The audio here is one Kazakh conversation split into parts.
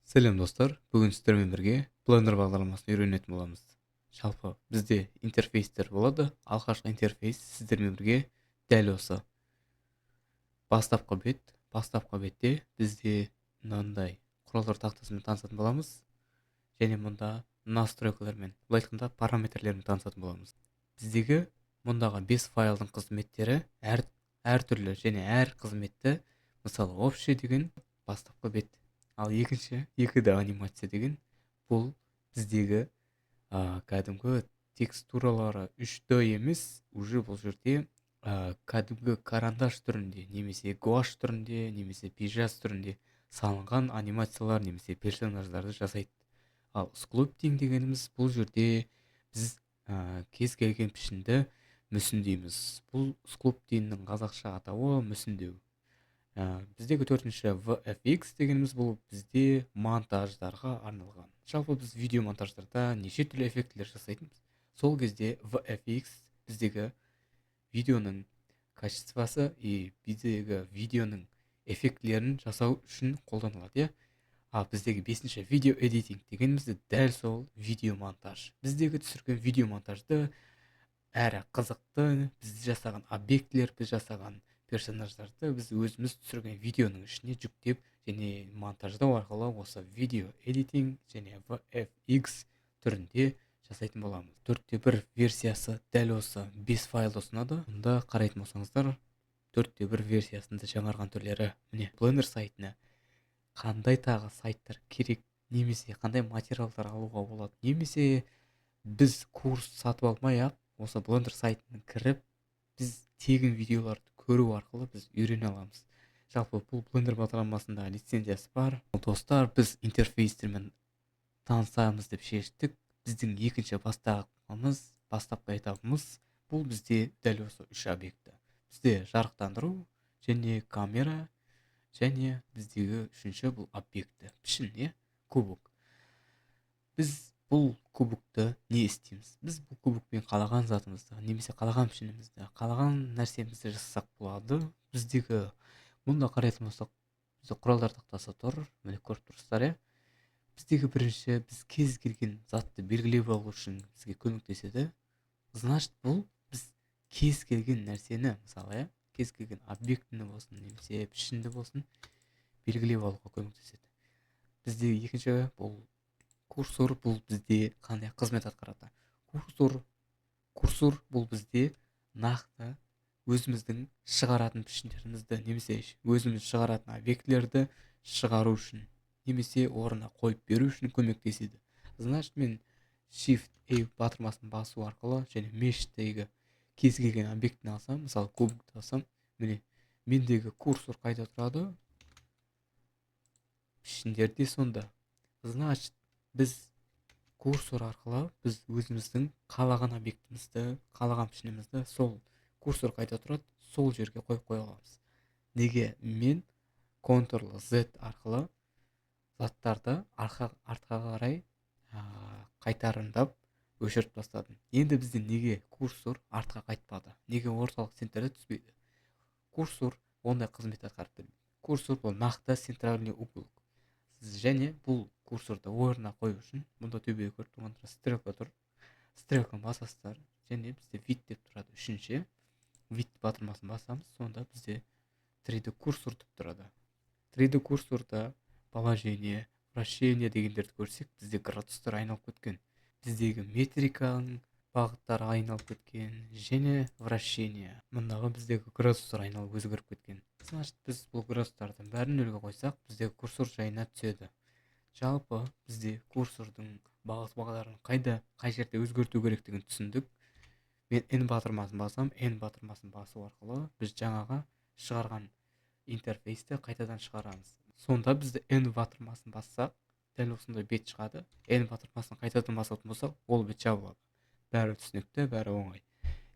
Сәлем достар, бүгін сіздермен бірге Blender бағдарламасын үйренетін боламыз. Жалпы бізде интерфейстер болады. Алғашқы интерфейс сіздермен бірге дәл осы бастапқы бет. Бастапқы бетте бізде мынандай құралдар тақтасымен танысатын боламыз. Және мұнда настройкалармен, былай айтқанда параметрлермен танысатын боламыз. Біздегі мұндағы 5 файлдың қызметтері әртүрлі және әр қызметті, мысалы общий деген бастапқы бет. Ал екінші 2D анимация деген бұл біздегі кәдімгі текстуралары 3D емес, уже бұл жерде кәдімгі карандаш түрінде, немесе гуашь түрінде, немесе пейзаж түрінде салынған анимациялар немесе персонаждарды жасайды. Ал склоптинг дегеніміз бұл жерде біз кез келген пішінді мүсіндейміз. Бұл склоптингнің қазақша атауы мүсіндеу. Біздегі төртінші VFX дегеніміз бұл бізде монтаждарға арналған. Жалпы біз видео монтаждарда неше түрлі эффектілер жасайтынбыз. Сол кезде VFX біздегі видеоның качествосы біздегі видеоның эффектілерін жасау үшін қолданылады. Біздегі бесінші видео эдитинг дегенімізді дәл сол видео монтаж. Біздегі түсірген видео монтажды әрі қызықты, біз жасаған объектілер, біз жасаған персонаждарды біз өзіміз түсірген видеоның ішіне жүктеп және монтаждау арқылы осы видео эдитинг және VFX түрінде жасайтын боламыз. 4:1 версиясы дәл осы 5 файлды ұсынады. Мұнда қарайтын болсаңыздар 4:1 версиясында жаңарған түрлері міне Blender сайтына қандай тағы сайттар керек, немесе қандай материалдар алуға болады, немесе біз курс сатып алмай-ақ осы Blender сайтына кіріп біз тегін видеоларды көру арқылы біз үйрене аламыз. Жалпы бұл Blender бағдарламасында лицензиясы бар. Достар, біз интерфейстермен танысамыз деп шештік. Біздің екінші бастапқы этабымыз бұл бізде дәл осы 3 объекті. Бізде жарықтандыру және камера және біздегі үшінші бұл объекті пішін, кубок. Біз бұл кубокты не істейміз? Біз бұл кубокпен қалаған затымызды, немесе қалаған пішінімізді, қалаған нәрсемізді жасасақ болады. Біздегі мұнда қарайтын болсақ, бізде құралдар тақтасы тұр, міне көріп тұрсыздар. Біздегі бірінші біз кез келген затты белгілеп алу үшін бізге көмектеседі. Значит, бұл біз кез келген нәрсені, мысалы, кез келген объектіні болсын, немесе пішінді болсын, белгілеп алуға көмектеседі. Бізде екінші бұл курсор, бұл бізде қандай қызмет атқарады? Курсор бұл бізде нақты өзіміздің шығаратын пішіндерімізді, немесе өзіміз шығаратын объектілерді шығару үшін, немесе орнына қойып беру үшін көмектеседі. Значит, мен Shift A батырмасын басу арқылы және мештегі кез келген объектіні алсам, мысалы кубокты алсам, міне мендегі курсор қайда тұрады? Пішіндерде сонда. Значит, біз курсор арқылы біз өзіміздің қалаған объектімізді, қалаған пішінімізді сол курсор қайда тұрады, сол жерге қойып қоя аламыз. Неге? Мен Ctrl-Z арқылы заттарды артқа қарай қайтарымдап өшіріп тастадым. Енді бізде неге курсор артқа қайтпады? Неге орталық центрде түспейді? Курсор ондай қызмет атқарып бермейді. Курсор бұл нақты центральный угол. Және бұл курсорды орнына қою үшін мұнда төбеге көріп тұрған стрелка тұр. Стрелканы басасыздар және бізде вид деп тұрады. Үшінші вид батырмасын басамыз, сонда бізде 3D курсор деп тұрады. 3D курсорда положение, вращение дегендерді көрсек, бізде градустар айналып кеткен. Біздегі метриканың бағыттары айналып кеткен және вращение. Мұндағы біздегі градустар айналып өзгеріп кеткен. Значит, біз бұл градустардың бәрін нөлге қойсақ, біздегі курсор жайына түседі. Жалпы бізде курсордың бағдарын қай жерде өзгерту керектігін түсіндік. Мен N батырмасын басам, N батырмасын басу арқылы біз жаңаға шығарған интерфейсті қайтадан шығарамыз. Сонда бізді N батырмасын бассақ, дәл осындай бет шығады. N батырмасын қайтадан басатын болсақ, ол бет жабылады. Бәрі түсінікті, бәрі оңай.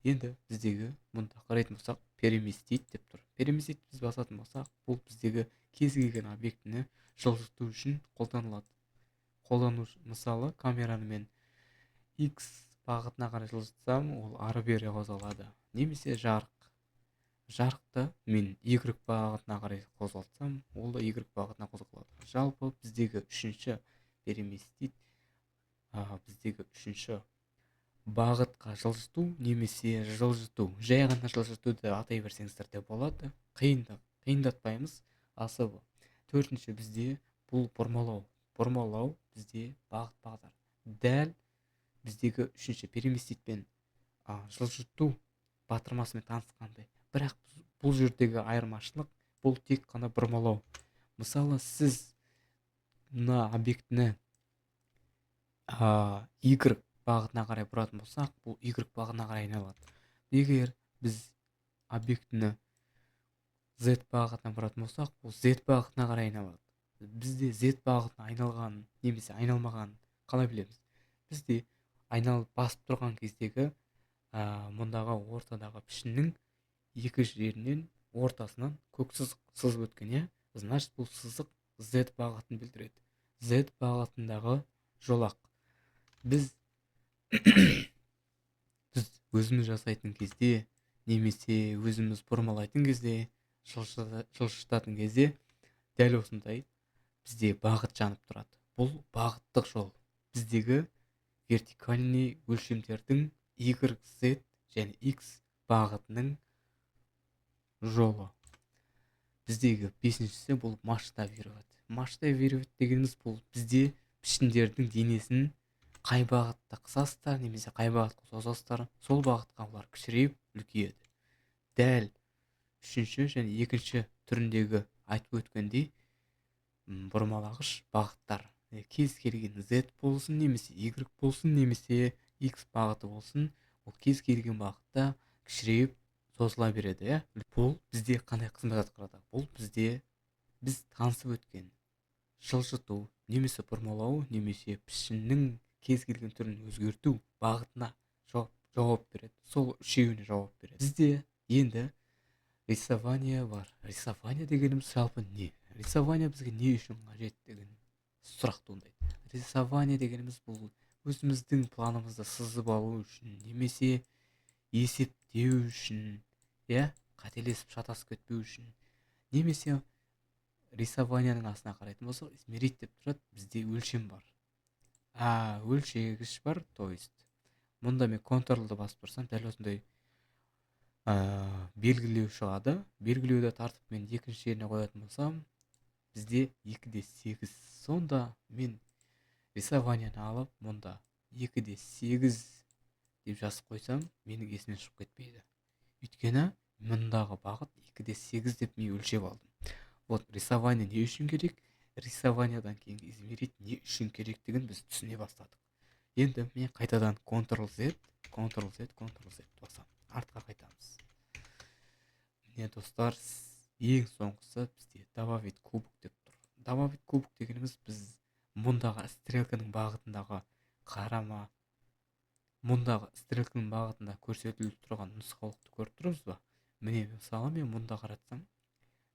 Енді біздегі мұнда қарайтын болсақ, переместить деп тұр. Переместить біз басатын болсақ, бұл біздегі кез келген объектіні жылжыту үшін қолданылады. Мысалы, камераны мен X бағытына қарай жылжытсам, ол ары бері қозғалады. Немесе жарық жарықты мен y бағытына қарай қозғалтсам, ол да y бағытына қозғалады. Жалпы біздегі үшінші переместит, біздегі үшінші бағытқа жылжыту немесе жылжыту, жай ғана жылжыту деп атай берсеңіздер де болады. Қиындатпаймыз. Особо. Төртінші бізде бұл бұрмалау бізде бағыт бағдар. Дәл біздегі үшінші переместитпен жылжыту батырмасымен танысқандай. Бірақ бұл жердегі айырмашылық бұл тек қана бұрмалау. Мысалы, сіз мына объектіні y бағытына қарай бұратын болсақ, бұл y бағытына қарай айналады. Егер біз объектіні z бағытына бұратын болсақ, бұл z бағытына қарай айналады. Бізде z бағытына айналғанын немесе айналмағанын қалай білеміз? Бізде айналып басып тұрған кездегі мұндағы ортадағы пішіннің екі жерінен ортасынан көк сызық сызып өткен, значит бұл сызық z бағытын білдіреді. Z бағытындағы жолақ. Біз өзіміз жасайтын кезде немесе өзіміз бұрмалайтын кезде, жылжытатын кезде дәл осындай бізде бағыт жанып тұрады. Бұл бағыттық жол. Біздегі вертикальный өлшемдердің y, z және x бағытының жолы. Біздегі бесіншісі бұл масштабировать. Масштабировать дегеніміз бұл бізде пішіндердің денесін қай бағытта қысасыздар немесе қай бағытқа созасыздар, сол бағытқа олар кішірейіп үлкейеді. Дәл үшінші және екінші түріндегі айтып өткендей бұрмалағыш бағыттар. Кез келген z болсын немесе y болсын немесе x бағыты болсын, ол кез келген бағытта кішірейіп созыла береді. Бұл бізде қандай қызмет атқарады? Бұл бізде біз танысып өткен жылжыту немесе бұрмалау немесе пішіннің кез келген түрін өзгерту бағытына жауап береді. Сол үшеуіне жауап береді. Бізде енді рисование бар. Рисование дегеніміз жалпы не? Рисование бізге не үшін қажет деген сұрақ туындайды. Рисование дегеніміз бұл өзіміздің планымызды сызып алу үшін немесе есептеу үшін, қателесіп шатасып кетпеу үшін, немесе рисованияның астына қарайтын болсақ, измерить деп тұрады, бізде өлшем бар. Өлшегіш бар, то есть мұнда мен контурлды басып тұрсам, дәл осындай белгілеу шығады. Белгілеуді тартып мен екінші жеріне қоятын болсам, бізде 2,8. Сонда мен рисованияны алып, мұнда 2,8 деп жазып қойсам, менің есімнен шығып кетпейді. Өйткені мұндағы бағыт 2,8 деп мен өлшеп алдым. Вот рисование не үшін керек? Рисованиядан кейін измерить не үшін керектігін біз түсіне бастадық. Енді мен қайтадан Ctrl-Z басам. Артқа қайтамыз. Міне достар, ең соңғысы бізде добавить кубок деп тұр. Добавить кубок дегеніміз біз мұндағы стрелканың бағытындағы қарама, мұндағы стрелканың бағытында көрсетіліп тұрған нұсқаулықты көріп тұрмыз ба? Міне мысалы мен мұнда қаратсам,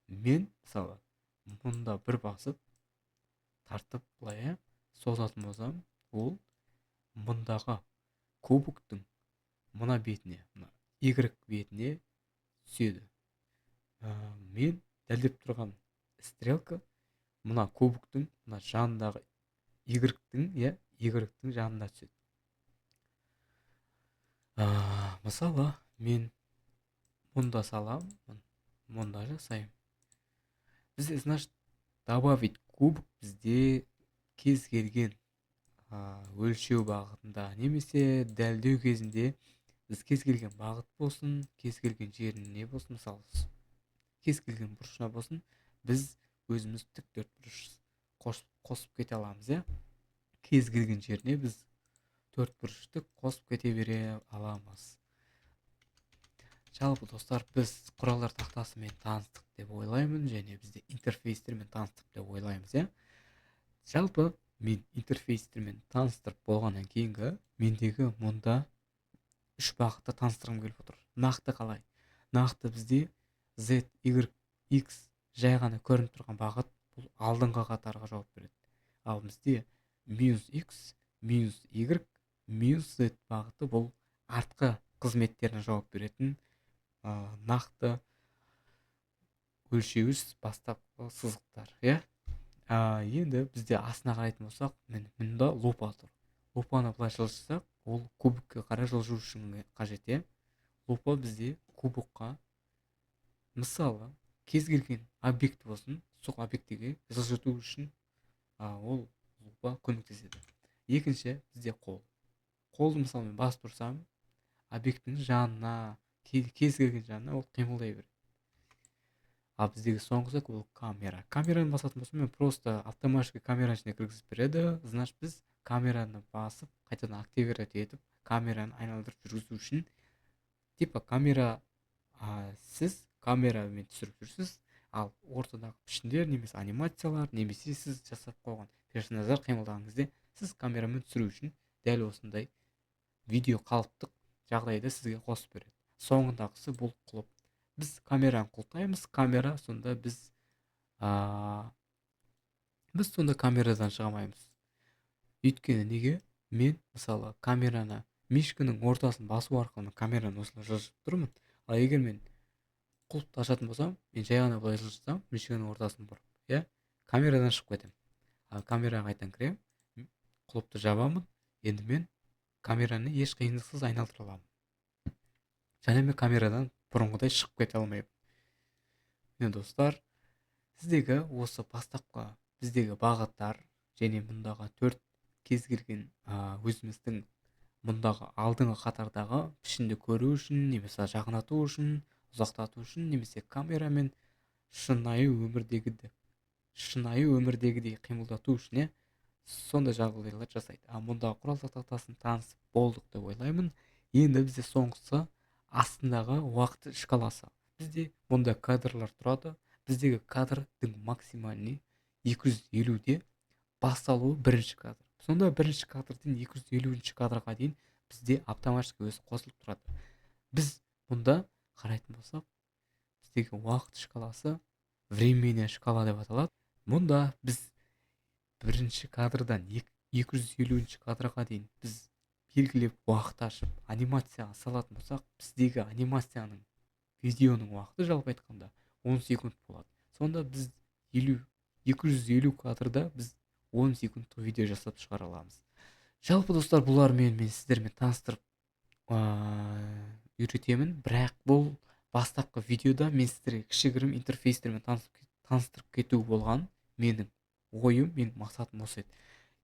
мен мысалы мұнда бір басып тартып былай созатын болсам, ол мұндағы кубоктың мына бетіне, мына y бетіне түседі. Мен дәлдеп тұрған стрелка мына кубоктың мына жанындағы y-тің жанына түседі. Мысалы мен мұнда салам, мұнда жасайым. Бізде, значит, добавить кубок бізде кез келген өлшеу бағытында немесе дәлдеу кезінде біз кез келген бағыт болсын, кез келген жеріне болсын, мысалы кез келген бұрышына болсын, біз өзіміз тік төртбұрыш қосып кете аламыз. Кез келген жеріне біз төртбұрышты қосып кете бере аламыз. Жалпы достар, біз құралдар тақтасымен таныстық деп ойлаймын, және бізде интерфейстермен таныстық деп ойлаймыз. Жалпы мен интерфейстермен таныстырып болғаннан кейінгі мендегі мұнда үш бағытты таныстырғым келіп отыр. Нақты қалай? Нақты бізде Z, Y, X жай ғана көрініп тұрған бағыт бұл алдыңғы қатарға жауап береді. Ал бізде -X, -Y, -Z бағыты бұл артқы қызметтеріне жауап беретін нақты өлшеуіш бастапқы сызықтар, енді бізде астына қарайтын болсақ, мұнда лупа тұр. Лупаны былай жылжытсақ, ол кубикке қарай жылжу үшін қажет, лупа бізде кубыққа, мысалы, кез келген объект болсын, сол объектіге жылжыту үшін ол лупа көмектеседі. Екінші бізде қол. Қолды мысалы мен басып тұрсам, объекттің жанына, кез келген жанына ол қимылдай береді. Ал біздегі соңғысы ол камера. Камераны басатын болсам, мен просто автоматически камераның ішіне кіргізіп береді. Значит, біз камераны басып, қайтадан активировать етіп, камераны айналдырып жүргізу үшін, типа камера, сіз камерамен түсіріп жүрсіз, ал ортадағы пішіндер немесе анимациялар, немесе сіз жасап қойған персонаждар қимылдаған кезде, сіз камерамен түсіру үшін дәл осындай видео қалыптық жағдайды сізге қосып береді. Соңындағысы бұл құлып. Біз камераны құлтаймыз, камера сонда біз сонда камерадан шығамаймыз. Өйткені неге? Мен мысалы камераны мишканың ортасын басу арқылы камераны осылай жылжытып тұрмын. Ал егер мен құлыпты ашатын болсам, мен жай ғана былай жылжытсам, мишканың ортасын бұрып, камерадан шығып кетемін. Ал камераға қайтадан кіремін, құлыпты жабамын, енді мен камераны еш қиындықсыз айналдыра аламын. Және мен камерадан бұрынғыдай шығып кете алмаймын. Мен достар, сіздегі осы бастапқы біздегі бағыттар және мұндағы 4 кез келген өзіміздің мұндағы алдыңғы қатардағы пішінді көру үшін, немесе жақындату үшін, ұзақтату үшін, немесе камерамен шынайы өмірдегідей қимылдату үшін, сондай жағдайлар жасайды. Мұндағы құралдар тақтасын танысып болдық деп ойлаймын. Енді бізде соңғысы астындағы уақыт шкаласы. Бізде мұнда кадрлар тұрады. Біздегі кадрдың максимальный 250-де басталуы бірінші кадр. Сонда бірінші кадрден 250-ші кадрға дейін бізде автоматически өзі қосылып тұрады. Біз мұнда қарайтын болсақ, біздегі уақыт шкаласы временная шкала деп аталады. Мұнда біз бірінші кадрдан 250-ші кадрға дейін біз белгілеп уақыт ашып анимацияға салатын болсақ, біздегі анимацияның видеоның уақыты жалпы айтқанда 10 секунд болады. Сонда біз 250 кадрда біз 10 секундтық видео жасап шығара аламыз. Жалпы достар, бұлармен мен сіздермен таныстырып үйретемін, бірақ бұл бастапқы видеода мен сіздерге кішігірім интерфейстермен таныстырып кету болған менің ойым, менің мақсатым осы еді.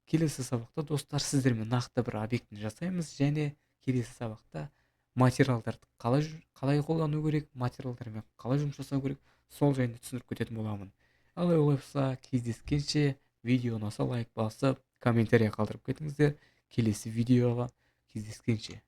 Келесі сабақта достар, сіздермен нақты бір объектіні жасаймыз, және келесі сабақта материалдарды қалай қолдану керек, материалдармен қалай жұмыс жасау керек, сол жайында түсіндіріп кететін боламын. Ал олай болса, кездескенше, видео ұнаса лайк басып, комментарий қалдырып кетіңіздер. Келесі видеоға кездескенше.